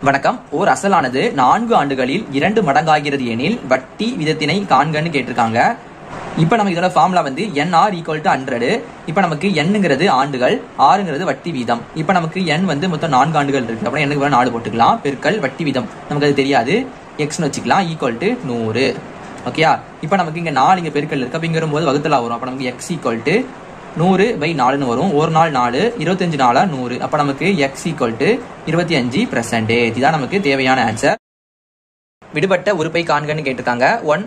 வணக்கம். ஓர் அசலானது 4 ஆண்டுகளில் 2 மடங்காகிறது எனில் வட்டி விதத்தினை காண்கன்னு கேட்டிருக்காங்க. இப்ப நமக்கு இதோட ஃபார்முலா வந்து NR = 100. இப்ப நமக்கு Nங்கிறது ஆண்டுகள், Rங்கிறது வட்டி வீதம். இப்ப நமக்கு N வந்து மொத்தம் 4 ஆண்டுகள் இருக்கு. அப்புறம் Nக்கு 4 போட்டுக்கலாம். பெருக்கல் வட்டி வீதம் நமக்கு அது தெரியாது, Xன்னு வச்சுக்கலாம், = 100. ஓகேயா? இப்ப நமக்கு இங்க 4 இங்க பெருக்கல் இருக்கு. அப்படிங்கிற போது வகுத்தலா வரும். அப்ப நமக்கு X = 100/4ன்னு வரும். ஒரு நாள் 4, 25 நாளா 100. அப்ப நமக்கு X = 25%. இதான் நமக்கு தேவையான ஆன்சர். விடுபட்ட உறுப்பை காண்கன்னு கேட்டிருக்காங்க. 1,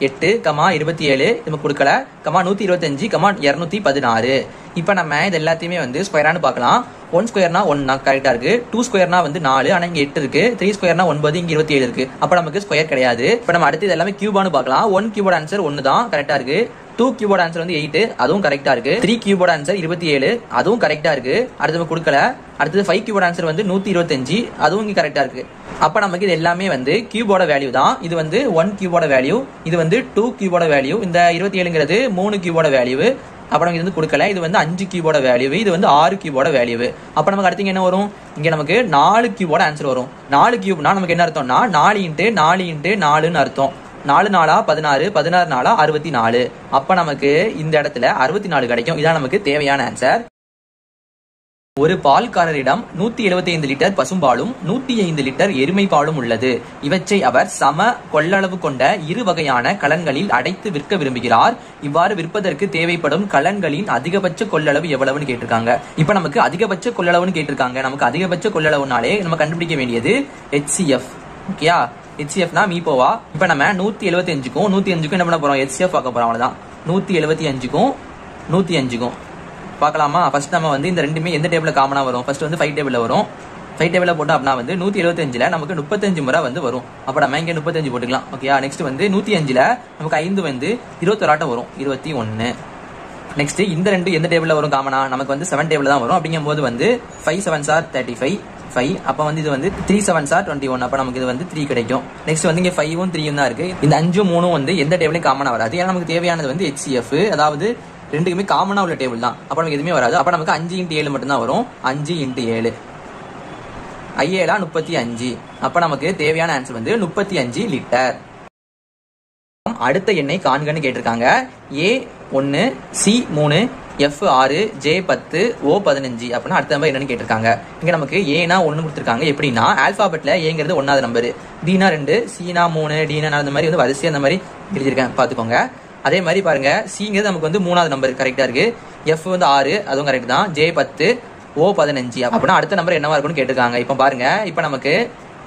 8, 27 நமக்கு கொடுக்கல, 125, 216. இப்ப நம்ம இது எல்லாத்தையுமே வந்து ஸ்கொயரானு பார்க்கலாம். 1 ஸ்கொயர்னா 1 கரெக்டா இருக்கு. 2 ஸ்கொயர்னா வந்து 4, ஆனா இங்க 8 இருக்கு. 3 ஸ்கொயர்னா 9, இங்க 27 இருக்கு. அப்ப நமக்கு ஸ்கொயர் கிடையாது. இப்ப நம்ம அடுத்து இது எல்லாமே கியூபானு பார்க்கலாம். 1 கியூபோட ஆன்சர் 1 தான், கரெக்டா இருக்கு. 2 கியூபோட ஆன்சர் வந்து 8, அதுவும் கரெக்டா இருக்கு. 3 கியூபோட ஆன்சர் 27, அதுவும் கரெக்டா இருக்கு. அடுத்து கொடுக்கல. அடுத்தது 5 கியூபோட ஆன்சர் வந்து 125, அதுவும் இங்க கரெக்டா இருக்கு. அப்ப நமக்கு இது எல்லாமே வந்து கியூபோட வேல்யூ தான். இது வந்து 1 கியூபோட வேல்யூ, இது வந்து 2 கியூபோட வேல்யூ, இந்த 27ங்கிறது 3 கியூபோட வேல்யூ. அப்ப நமக்கு இது வந்து கொடுக்கல. இது வந்து 5 கியூபோட வேல்யூ, இது வந்து 6 கியூபோட வேல்யூ. அப்ப நமக்கு அடுத்து என்ன வரும்? இங்க நமக்கு 4 கியூபோட ஆன்சர் வரும். 4 கியூப்னா நமக்கு என்ன அர்த்தம்னா 4 × 4 × 4ன்னு அர்த்தம். 4 நாளா 16, 16 நாளா 64. அப்ப நமக்கு இந்த இடத்துல 64 கிடைக்கும். இதான் நமக்கு தேவையான ஆன்சர். ஒரு பால்காரரிடம் 175 லிட்டர் பசும்பாலும் 105 லிட்டர் எருமை பாலும் உள்ளது. இவற்றை அவர் சம கொள்ளளவு கொண்ட 2 வகையான கலன்களில் அடைத்து விற்க விரும்புகிறார். இவ்வாறு விற்பதற்கு தேவைப்படும் கலன்களின் அதிகபட்ச கொள்ளளவு எவ்வளவுன்னு கேட்டிருக்காங்க. இப்ப நமக்கு அதிகபட்ச கொள்ளளவுன்னு கேட்டிருக்காங்க. நமக்கு அதிகபட்ச கொள்ளளவுனாலே நம்ம கண்டுபிடிக்க வேண்டியது HCF. ஓகேயா? HCFனா மீப்போவா. இப்ப நம்ம 175க்கும் 105க்கும் என்ன பண்ண போறோம்? HCF பார்க்க போறோம். அவ்வளவுதான். 175க்கும் 105க்கும் பார்க்கலாமா? ஃபர்ஸ்ட் நம்ம வந்து இந்த ரெண்டுமே எந்த டேபிள்ல காமனா வரும்? ஃபர்ஸ்ட் வந்து 5 டேபிள்ல வரும். 5 டேபிள்ல போட்டா அப்படின்னா வந்து 175ல நமக்கு 35 முறை வந்து வரும். அப்ப நம்ம இங்க 35 போட்டுக்கலாம். ஓகேயா? நெக்ஸ்ட் வந்து 105ல நமக்கு 5 வந்து 21 ஆட்டம் வரும், 21. நெக்ஸ்ட் இந்த ரெண்டு எந்த டேபிள்ல வரும் காமனா? நமக்கு வந்து 7 டேபிள் தான் வரும். அப்படிங்கும்போது வந்து 5 7s are 35, 5. அப்ப வந்து இது வந்து 3 7s are 21. அப்ப நமக்கு இது வந்து 3 கிடைக்கும். நெக்ஸ்ட் வந்து இங்க 5ம் 3ம் தான் இருக்கு. இந்த 5ம் 3ம் வந்து எந்த டேபிளையும் காமனா வராது. ஏன்னா நமக்கு தேவையானது வந்து HCF, அதாவது ரெண்டுக்குமே காமனா உள்ள டேபிள் தான். அப்ப நமக்கு எதுவுமே வராது. அப்ப நமக்கு 5 × 7 மட்டும் தான் வரும். 5 × 7 ஐஏலா 35. அப்ப நமக்கு தேவையான ஆன்சர் வந்து 35 லிட்டர். அடுத்த எண்ணை காண்கன்னு கேட்டிருக்காங்க. A1, C3, F6, J10, O15. அப்படின்னா அடுத்த நம்பர் என்னன்னு கேட்டிருக்காங்க. இங்க நமக்கு ஏனா 1 கொடுத்திருக்காங்க. எப்படின்னா ஆல்பாபெட்ல ஏங்கிறது 1வது நம்பர், Bனா 2, Cனா 3, Dனா 4, அந்த மாதிரி வந்து வரிசையா அந்த மாதிரி எழுதியிருக்கேன், பாத்துக்கோங்க. அதே மாதிரி பாருங்க, Cங்கிறது நமக்கு வந்து 3வது நம்பர் கரெக்டா இருக்கு. F வந்து 6, அதுவும் கரெக்ட் தான். J10, O15. அப்படின்னா அடுத்த நம்பர் என்னவா இருக்கும்னு கேட்டிருக்காங்க. இப்ப பாருங்க, இப்ப நமக்கு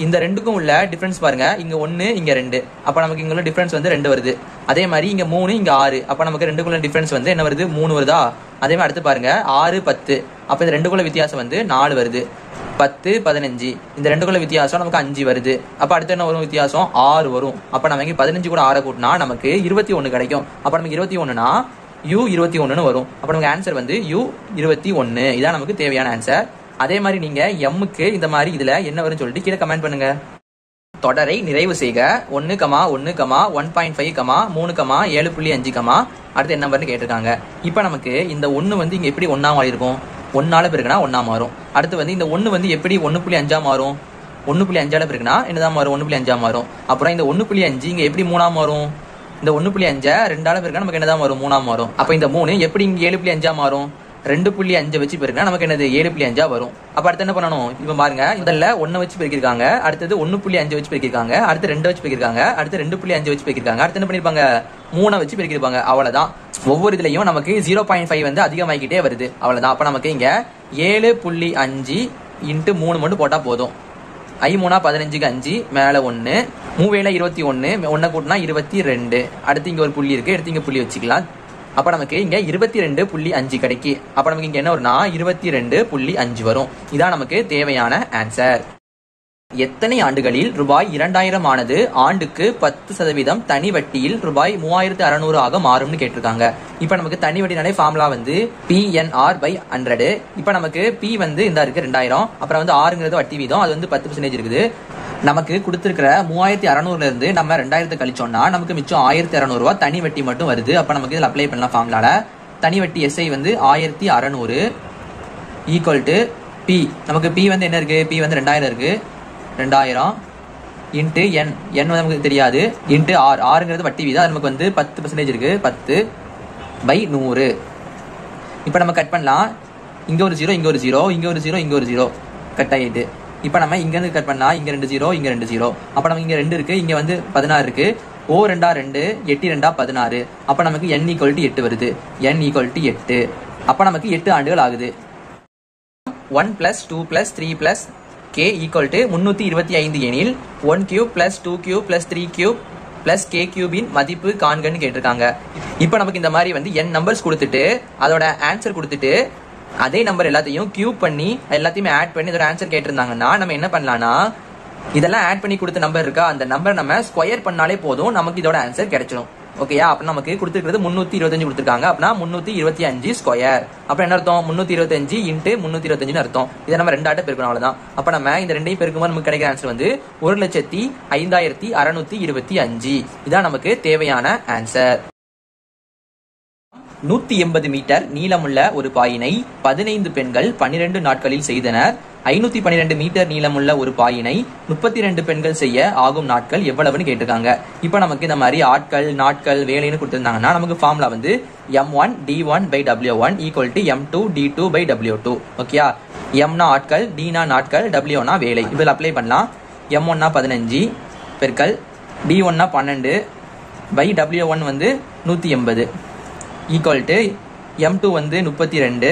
இந்த ரெண்டுக்கும் உள்ள டிஃபரன்ஸ் பாருங்க. இங்க 1, இங்க 2. அப்ப நமக்கு இங்க உள்ள டிஃபரன்ஸ் வந்து 2 வருது. அதே மாதிரி இங்க 3, இங்க 6. அப்ப நமக்கு ரெண்டுக்குள்ள டிஃபரன்ஸ் வந்து என்ன வருது? 3 வருதா? அதே மாதிரி அடுத்து பாருங்க, 6 10. அப்ப இந்த ரெண்டுக்குள்ள வித்தியாசம் வந்து 4 வருது. 10 15. இந்த ரெண்டுக்குள்ள வித்தியாசம் நமக்கு 5 வருது. அப்ப அடுத்து என்ன வரும்? வித்தியாசம் 6 வரும். அப்ப நம்ம இங்க 15 கூட 6 கூட்டினா நமக்கு 21 கிடைக்கும். அப்ப நமக்கு 21னா U21ன்னு வரும். அப்ப நமக்கு ஆன்சர் வந்து U21. இதான் நமக்கு தேவையான ஆன்சர். அதே மாதிரி நீங்க எம்முக்கு இந்த மாதிரி இதுல என்ன வரும்னு சொல்லிட்டு கீழே கமெண்ட் பண்ணுங்க. தொடரை நிறைவு செய்க. 1, 1, 1.5, 3, 7.5, அடுத்து என்ன நம்பர்னு கேட்டிருக்காங்க. இப்ப நமக்கு இந்த 1 வந்து இங்க எப்படி 1ஆ மாறி இருக்கும்? 1ஆல பெருக்குனா 1ஆ மாறும். அடுத்து வந்து இந்த 1 வந்து எப்படி 1.5ஆ மாறும்? 1.5ஆல பெருக்குனா என்னதான் மாறும்? 1.5ஆ மாறும். அப்புறம் இந்த 1.5 இங்க எப்படி 3ஆ மாறும்? இந்த 1.5 2ஆல பெருக்குனா நமக்கு என்னதான் மாறும்? 3ஆ மாறும். அப்ப இந்த 3 எப்படி இங்க 7.5ஆ மாறும்? 2.5 வச்சு பெருக்கினா நமக்கு என்னது? 7.5ஆ வரும். அப்ப அடுத்து என்ன பண்ணணும்? இப்ப பாருங்க, முதல்ல 1 வச்சு பெருக்கிருக்காங்க, அடுத்தது 1.5 வச்சு பெருக்கிருக்காங்க, அடுத்து 2 வச்சு பெருக்கிருக்காங்க, அடுத்து 2.5 வச்சு பெருக்கிருக்காங்க, அடுத்து என்ன பண்ணிருப்பாங்க? 3 வச்சு பெருக்கிருப்பாங்க. அவ்வளவுதான். ஒவ்வொரு இதுலயும் நமக்கு 0.5 வந்து அதிகமாகிக்கிட்டே வருது. அவ்வளவுதான். அப்ப நமக்கு இங்க 7.5 × 3 மட்டும் போட்டா போதும். 5 15க்கு 5, மேல 1, 3 21, 1 கூட்டினா 22. அடுத்து இங்க ஒரு புள்ளி இருக்கு, எடுத்து இங்க புள்ளி வச்சுக்கலாம். அப்ப நமக்கு இங்க 22.5 கிடைக்கு. அப்ப நமக்கு இங்க என்ன வரும்னா 22.5 வரும். இதான் நமக்கு தேவையான ஆன்சர். எத்தனை ஆண்டுகளில் ரூபாய் 2000 ஆனது ஆண்டுக்கு 10% தனி வட்டியில் ரூபாய் 3600 ஆக மாறும்னு கேட்டிருக்காங்க. இப்ப நமக்கு தனி வட்டினாலே ஃபார்முலா வந்து PNR/100. இப்ப நமக்கு P வந்து இந்த இருக்கு 2000, அப்புறம் வந்து Rங்கிறது வட்டி வீதம், அது வந்து 10% இருக்குது. நமக்கு கொடுத்திருக்கிற 3600ல இருந்து நம்ம 2000 கழிச்சோம்னா நமக்கு மிச்சம் 1200 ரூபாய் தனி வட்டி மட்டும் வருது. அப்ப நமக்கு இதுல அப்ளை பண்ணலாம் ஃபார்முலால. தனி வட்டி SI வந்து 1600 = P. நமக்கு P வந்து என்ன இருக்கு? P வந்து 2000 இருக்கு. 2000 இன்ட்டு என் என் நமக்கு தெரியாது இன்ட்டு ஆர் ஆறுங்கிறது வட்டி வீதம் அது நமக்கு வந்து 10% இருக்கு 10/100. இப்போ நம்ம கட் பண்ணலாம். இங்க ஒரு 0 இங்க ஒரு 0 இங்க ஒரு 0 இங்க ஒரு 0 கட் ஆகிட்டு. இப்போ நம்ம இங்க இருந்து கட் பண்ணா இங்க 2 0 இங்க 2 0. அப்ப நமக்கு இங்க 2 இருக்கு இங்க வந்து 16 இருக்கு. O 2 2 8 2 16. அப்ப நமக்கு n = 8 வருது. n = 8. அப்ப நமக்கு 8 ஆண்டுகள் ஆகுது. 1 + 2 + 3 + k = 325 எனில் 1³ + 2³ + 3³ + k³ இன் மதிப்பு காண்கன்னு கேட்டிருக்காங்க. இப்போ நமக்கு இந்த மாதிரி வந்து n நம்பர்ஸ் கொடுத்துட்டு அதோட ஆன்சர் கொடுத்துட்டு அதே நம்பர் எல்லாத்தையும் கியூப் பண்ணி எல்லாத்தையுமே ஆட் பண்ணி இதோட ஆன்சர் கேட்டிருந்தாங்கன்னா நம்ம என்ன பண்ணலாம்னா இதெல்லாம் ஆட் பண்ணி கொடுத்த நம்பர் இருக்கா அந்த நம்பர் நம்ம ஸ்கொயர் பண்ணாலே போதும் நமக்கு இதோட ஆன்சர் கிடைச்சிடும். ஓகேயா? அப்ப நமக்கு கொடுத்துருக்கிறது 325 கொடுத்துருக்காங்க. அப்படின்னா 325 ஸ்கொயர். அப்ப என்ன அர்த்தம்? 325 × 325 அர்த்தம். இதை நம்ம 2 ஆட்ட பெருக்கணும் அவ்வளவுதான். அப்ப நம்ம இந்த ரெண்டையும் பெருக்கும்போது நமக்கு கிடைக்கிற ஆன்சர் வந்து 1,05,625. இதான் நமக்கு தேவையான ஆன்சர். 180 மீட்டர் நீளமுள்ள ஒரு பாயினை 15 பெண்கள் 12 நாட்களில் செய்தனர். 512 மீட்டர் நீளமுள்ள ஒரு பாயினை 32 பெண்கள் செய்ய ஆகும் நாட்கள் எவ்வளவுன்னு கேட்டிருக்காங்க. இப்ப நமக்கு இந்த மாதிரி ஆட்கள் நாட்கள் வேலைன்னு கொடுத்திருந்தாங்கன்னா நமக்கு ஃபார்முலா வந்து m1 d1/w1 = m2 d2/w2. ஓகேயா? m னா ஆட்கள், d னா நாட்கள், w னா வேலை. இதில் அப்ளை பண்ணலாம். m1 னா 15 பெருக்கல் d1 னா 12/w1 வந்து 180 = m2 வந்து 32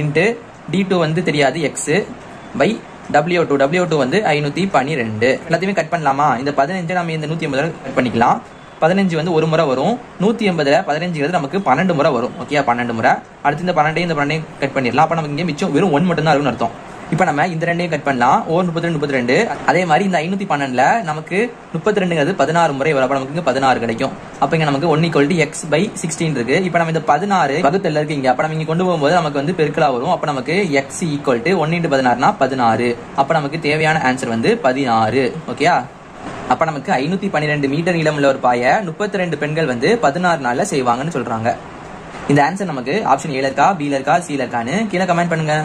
இன்ட்டு d2 வந்து தெரியாது x/w2 வந்து 512. எல்லாத்தையுமே கட் பண்ணலாமா? இந்த 15 நம்ம இந்த 180 கட் பண்ணிக்கலாம். 15 வந்து ஒரு முறை வரும். 180ல 15 நமக்கு 12 முறை வரும். ஓகே, 12 முறை. அடுத்து இந்த 12 கட் பண்ணிடலாம். அப்ப நமக்கு இங்கே மிச்சம் வெறும் 1 மட்டும் தான் இருக்குன்னு அர்த்தம். இப்போ நம்ம இந்த ரெண்டையும் கட் பண்ணலாம். 32 அதே மாதிரி இந்த 512ல நமக்கு 32ங்கிறது 16 முறை வரும். அப்ப நமக்கு இங்க 16 கிடைக்கும். அப்ப இங்க நமக்கு 1 = x/16 இருக்கு. இப்போ நம்ம இந்த 16 வகுத்தல்ல இருக்கு இங்க. அப்ப நம்ம இங்க கொண்டு போகும்போது நமக்கு வந்து பெருக்கலா வரும். அப்ப நமக்கு x = 1 × 16 னா 16. அப்ப நமக்கு தேவையான ஆன்சர் வந்து 16. ஓகேயா? அப்ப நமக்கு 512 மீட்டர் நீளமுள்ள ஒரு பாய 32 பெண்கள் வந்து 16 நாள்ல செய்வாங்கன்னு சொல்றாங்க. இந்த ஆன்சர் நமக்கு ஆப்ஷன் A இருக்கா, B இருக்கா, C இருக்கான்னு கீழே கமெண்ட் பண்ணுங்க.